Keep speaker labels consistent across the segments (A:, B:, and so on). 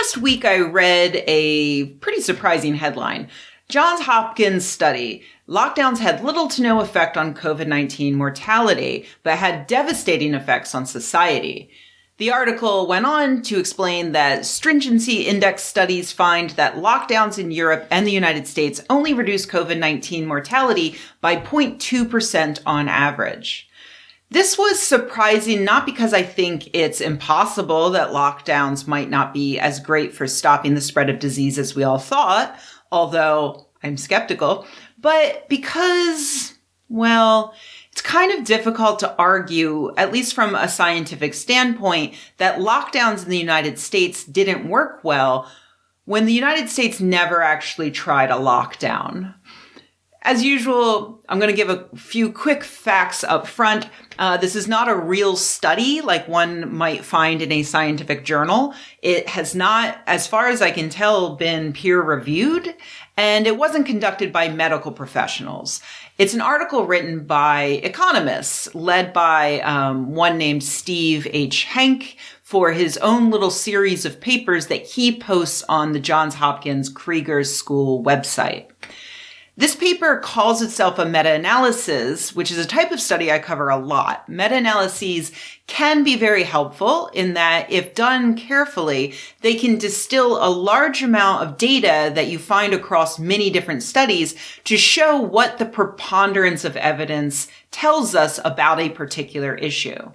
A: past week, I read a pretty surprising headline. Johns Hopkins study. Lockdowns had little to no effect on COVID-19 mortality, but had devastating effects on society. The article went on to explain that stringency index studies find that lockdowns in Europe and the United States only reduce COVID-19 mortality by 0.2% on average. This was surprising, not because I think it's impossible that lockdowns might not be as great for stopping the spread of disease as we all thought, although I'm skeptical, but because, well, it's kind of difficult to argue, at least from a scientific standpoint, that lockdowns in the United States didn't work well when the United States never actually tried a lockdown. As usual, I'm going to give a few quick facts up front. This is not a real study like one might find in a scientific journal. It has not, as far as I can tell, been peer-reviewed, and it wasn't conducted by medical professionals. It's an article written by economists, led by one named Steve H. Henk, for his own little series of papers that he posts on the Johns Hopkins Krieger School website. This paper calls itself a meta-analysis, which is a type of study I cover a lot. Meta-analyses can be very helpful in that, if done carefully, they can distill a large amount of data that you find across many different studies to show what the preponderance of evidence tells us about a particular issue.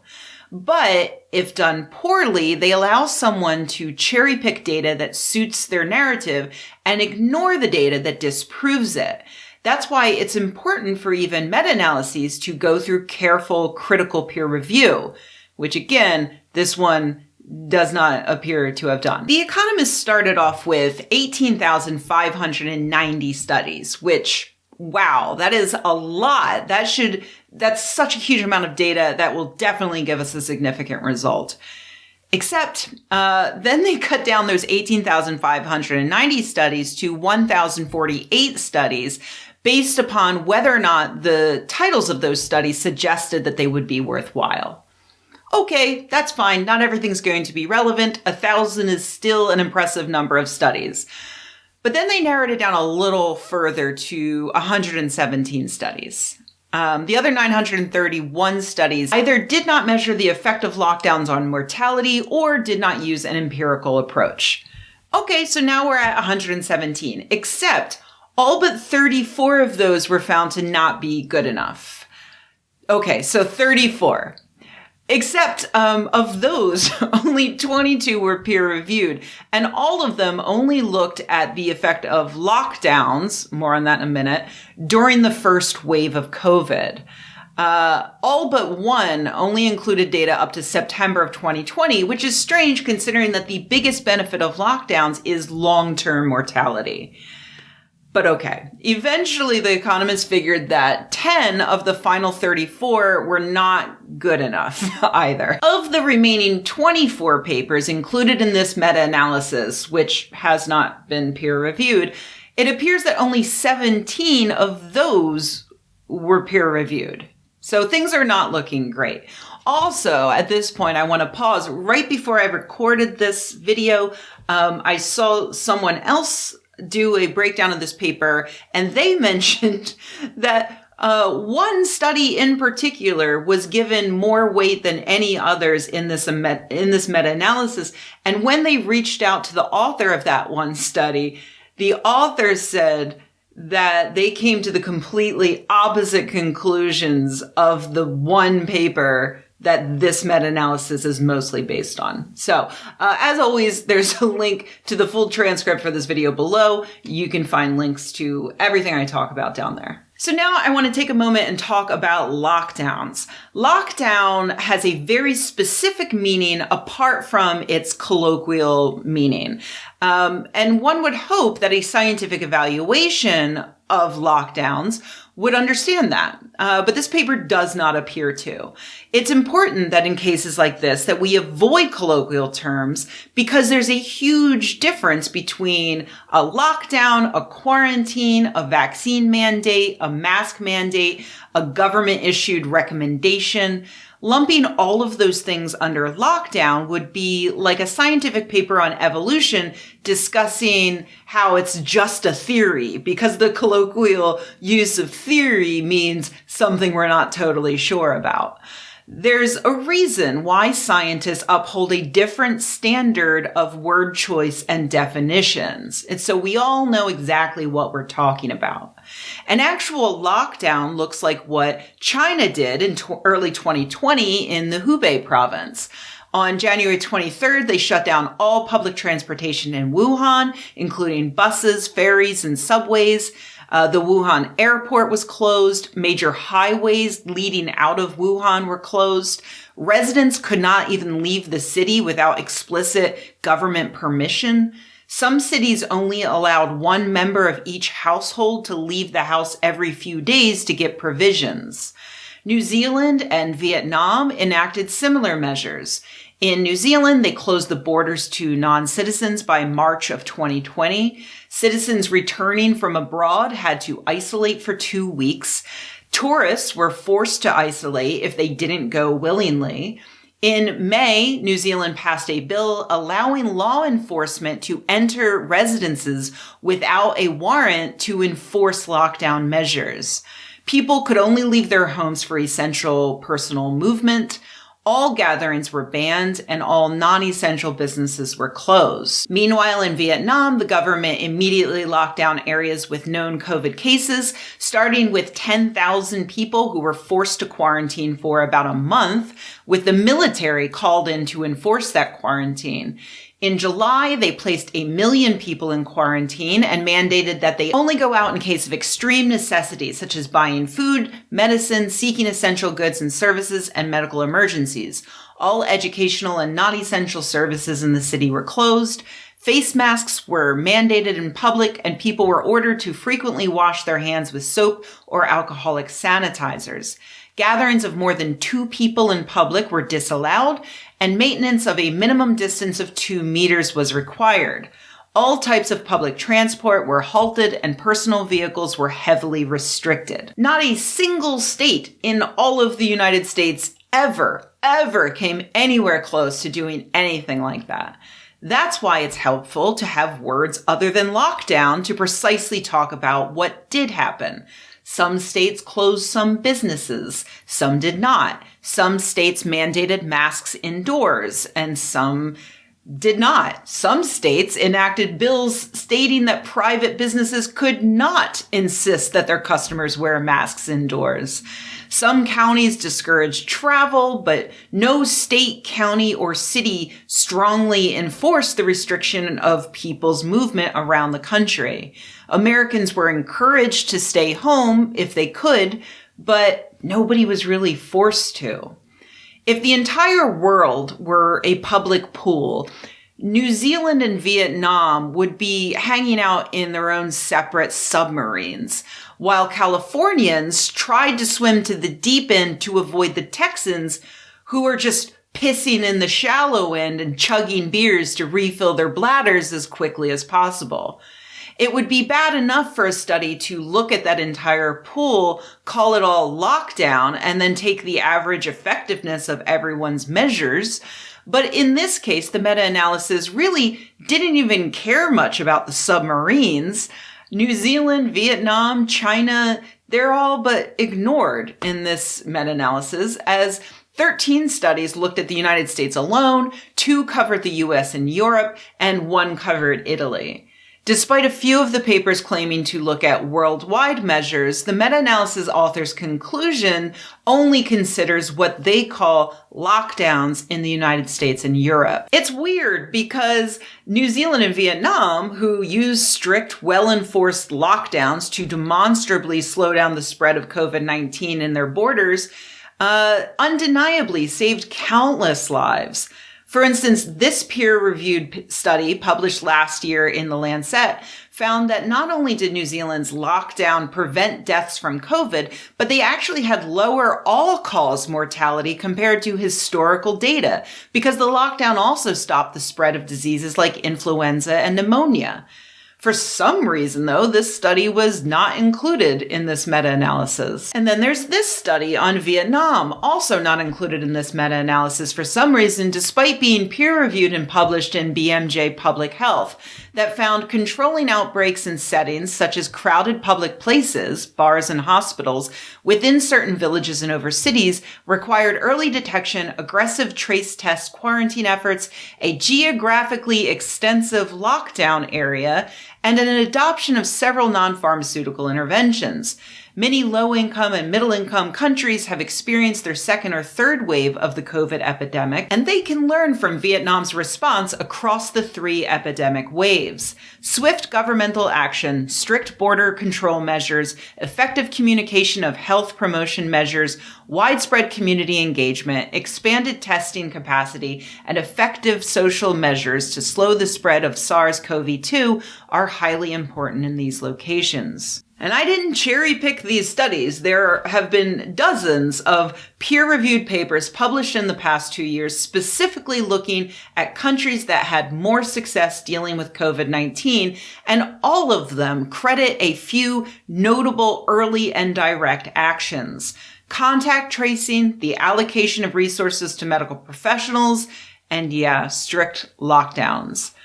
A: But if done poorly, they allow someone to cherry pick data that suits their narrative and ignore the data that disproves it. That's why it's important for even meta-analyses to go through careful, critical peer review, which again, this one does not appear to have done. The Economist started off with 18,590 studies, which, wow, that is a lot. That's such a huge amount of data that will definitely give us a significant result. Except, then they cut down those 18,590 studies to 1,048 studies based upon whether or not the titles of those studies suggested that they would be worthwhile. Okay, that's fine. Not everything's going to be relevant. 1,000 is still an impressive number of studies. But then they narrowed it down a little further to 117 studies. The other 931 studies either did not measure the effect of lockdowns on mortality or did not use an empirical approach. Okay, so now we're at 117, except all but 34 of those were found to not be good enough. Okay, so 34. Except of those, only 22 were peer-reviewed, and all of them only looked at the effect of lockdowns, more on that in a minute, during the first wave of COVID. All but one only included data up to September of 2020, which is strange considering that the biggest benefit of lockdowns is long-term mortality. But okay, eventually the economists figured that 10 of the final 34 were not good enough either. Of the remaining 24 papers included in this meta-analysis, which has not been peer-reviewed, it appears that only 17 of those were peer-reviewed. So things are not looking great. Also, at this point, I want to pause. Right before I recorded this video, I saw someone else do a breakdown of this paper, and they mentioned that one study in particular was given more weight than any others in this meta-analysis. And when they reached out to the author of that one study, the author said that they came to the completely opposite conclusions of the one paper that this meta-analysis is mostly based on. So, as always, there's a link to the full transcript for this video below. You can find links to everything I talk about down there. So now I want to take a moment and talk about lockdowns. Lockdown has a very specific meaning apart from its colloquial meaning. And one would hope that a scientific evaluation of lockdowns would understand that. But this paper does not appear to. It's important that in cases like this that we avoid colloquial terms because there's a huge difference between a lockdown, a quarantine, a vaccine mandate, a mask mandate, a government issued recommendation. Lumping all of those things under lockdown would be like a scientific paper on evolution discussing how it's just a theory, because the colloquial use of theory means something we're not totally sure about. There's a reason why scientists uphold a different standard of word choice and definitions. And so we all know exactly what we're talking about. An actual lockdown looks like what China did in early 2020 in the Hubei province. On January 23rd, they shut down all public transportation in Wuhan, including buses, ferries, and subways. The Wuhan airport was closed. Major highways leading out of Wuhan were closed. Residents could not even leave the city without explicit government permission. Some cities only allowed one member of each household to leave the house every few days to get provisions. New Zealand and Vietnam enacted similar measures. In New Zealand, they closed the borders to non-citizens by March of 2020. Citizens returning from abroad had to isolate for 2 weeks. Tourists were forced to isolate if they didn't go willingly. In May, New Zealand passed a bill allowing law enforcement to enter residences without a warrant to enforce lockdown measures. People could only leave their homes for essential personal movement. All gatherings were banned and all non-essential businesses were closed. Meanwhile, in Vietnam, the government immediately locked down areas with known COVID cases, starting with 10,000 people who were forced to quarantine for about a month, with the military called in to enforce that quarantine. In July, they placed 1 million people in quarantine and mandated that they only go out in case of extreme necessity, such as buying food, medicine, seeking essential goods and services, and medical emergencies. All educational and non-essential services in the city were closed. Face masks were mandated in public, and people were ordered to frequently wash their hands with soap or alcoholic sanitizers. Gatherings of more than 2 people in public were disallowed, and maintenance of a minimum distance of 2 meters was required. All types of public transport were halted and personal vehicles were heavily restricted. Not a single state in all of the United States ever came anywhere close to doing anything like that. That's why it's helpful to have words other than lockdown to precisely talk about what did happen. Some states closed some businesses, some did not. Some states mandated masks indoors, and some did not. Some states enacted bills stating that private businesses could not insist that their customers wear masks indoors. Some counties discouraged travel, but no state, county, or city strongly enforced the restriction of people's movement around the country. Americans were encouraged to stay home if they could, but nobody was really forced to. If the entire world were a public pool, New Zealand and Vietnam would be hanging out in their own separate submarines, while Californians tried to swim to the deep end to avoid the Texans, who were just pissing in the shallow end and chugging beers to refill their bladders as quickly as possible. It would be bad enough for a study to look at that entire pool, call it all lockdown, and then take the average effectiveness of everyone's measures. But in this case, the meta-analysis really didn't even care much about the submarines. New Zealand, Vietnam, China, they're all but ignored in this meta-analysis, as 13 studies looked at the United States alone, 2 covered the US and Europe, and 1 covered Italy. Despite a few of the papers claiming to look at worldwide measures, the meta-analysis author's conclusion only considers what they call lockdowns in the United States and Europe. It's weird because New Zealand and Vietnam, who use strict, well-enforced lockdowns to demonstrably slow down the spread of COVID-19 in their borders, undeniably saved countless lives. For instance, this peer-reviewed study published last year in The Lancet found that not only did New Zealand's lockdown prevent deaths from COVID, but they actually had lower all-cause mortality compared to historical data, because the lockdown also stopped the spread of diseases like influenza and pneumonia. For some reason, though, this study was not included in this meta-analysis. And then there's this study on Vietnam, also not included in this meta-analysis for some reason, despite being peer-reviewed and published in BMJ Public Health, that found controlling outbreaks in settings such as crowded public places, bars and hospitals, within certain villages and over cities required early detection, aggressive trace test quarantine efforts, a geographically extensive lockdown area, and an adoption of several non-pharmaceutical interventions. Many low-income and middle-income countries have experienced their second or third wave of the COVID epidemic, and they can learn from Vietnam's response across the 3 epidemic waves. Swift governmental action, strict border control measures, effective communication of health promotion measures, widespread community engagement, expanded testing capacity, and effective social measures to slow the spread of SARS-CoV-2 are highly important in these locations. And I didn't cherry pick these studies. There have been dozens of peer-reviewed papers published in the past 2 years specifically looking at countries that had more success dealing with COVID-19, and all of them credit a few notable early and direct actions. Contact tracing, the allocation of resources to medical professionals, and strict lockdowns.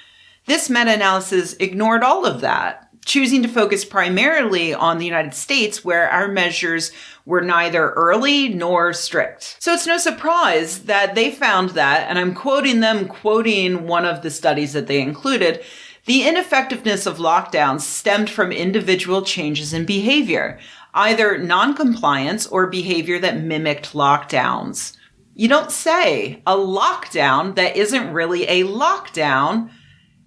A: This meta-analysis ignored all of that, choosing to focus primarily on the United States, where our measures were neither early nor strict. So it's no surprise that they found that, and I'm quoting one of the studies that they included, the ineffectiveness of lockdowns stemmed from individual changes in behavior, either non-compliance or behavior that mimicked lockdowns. You don't say. A lockdown that isn't really a lockdown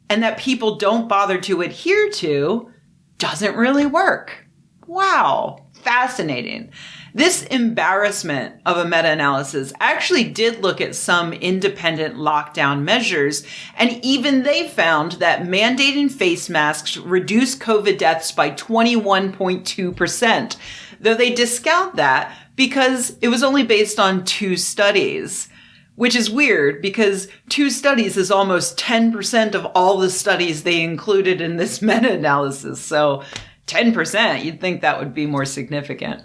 A: and that people don't bother to adhere to doesn't really work. Wow, fascinating. This embarrassment of a meta-analysis actually did look at some independent lockdown measures, and even they found that mandating face masks reduced COVID deaths by 21.2%, though they discount that because it was only based on 2 studies. Which is weird because 2 studies is almost 10% of all the studies they included in this meta-analysis. So 10%, you'd think that would be more significant.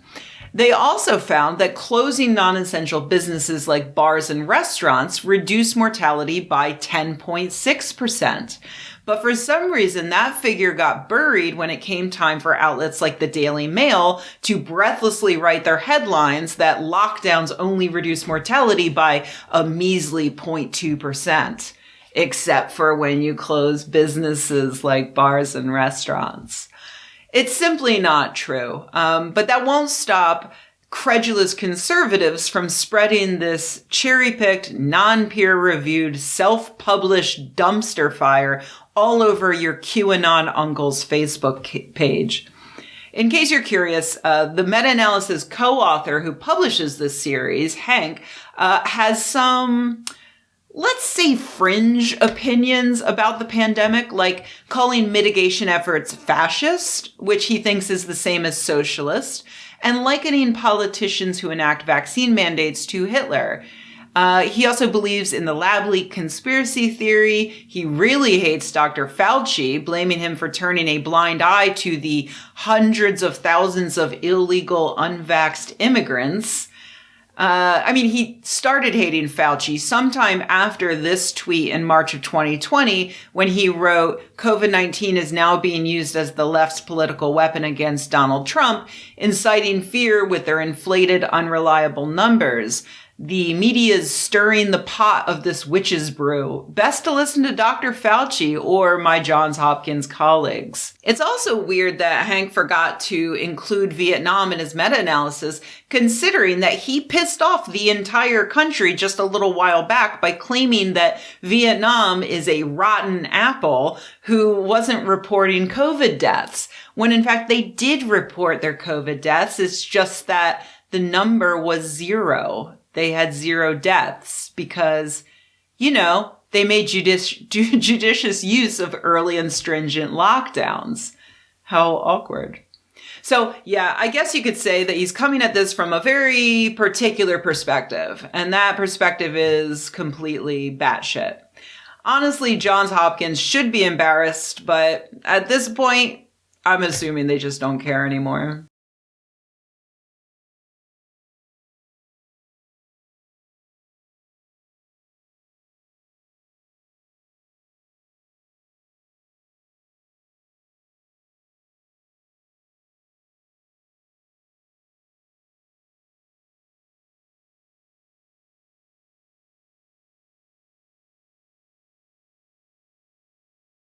A: They also found that closing non-essential businesses like bars and restaurants reduced mortality by 10.6%. But for some reason, that figure got buried when it came time for outlets like the Daily Mail to breathlessly write their headlines that lockdowns only reduce mortality by a measly 0.2%, except for when you close businesses like bars and restaurants. It's simply not true. But that won't stop credulous conservatives from spreading this cherry-picked, non-peer-reviewed, self-published dumpster fire all over your QAnon uncle's Facebook page. In case you're curious, the meta-analysis co-author who publishes this series, Hank, has some, let's say, fringe opinions about the pandemic, like calling mitigation efforts fascist, which he thinks is the same as socialist, and likening politicians who enact vaccine mandates to Hitler. He also believes in the lab leak conspiracy theory. He really hates Dr. Fauci, blaming him for turning a blind eye to the hundreds of thousands of illegal unvaxxed immigrants. He started hating Fauci sometime after this tweet in March of 2020 when he wrote, COVID-19 is now being used as the left's political weapon against Donald Trump, inciting fear with their inflated, unreliable numbers. The media is stirring the pot of this witch's brew. Best to listen to Dr. Fauci or my Johns Hopkins colleagues. It's also weird that Hank forgot to include Vietnam in his meta-analysis, considering that he pissed off the entire country just a little while back by claiming that Vietnam is a rotten apple who wasn't reporting COVID deaths, when in fact they did report their COVID deaths. It's just that the number was 0. They had 0 deaths because, they made judicious use of early and stringent lockdowns. How awkward. So, I guess you could say that he's coming at this from a very particular perspective, and that perspective is completely batshit. Honestly, Johns Hopkins should be embarrassed, but at this point, I'm assuming they just don't care anymore.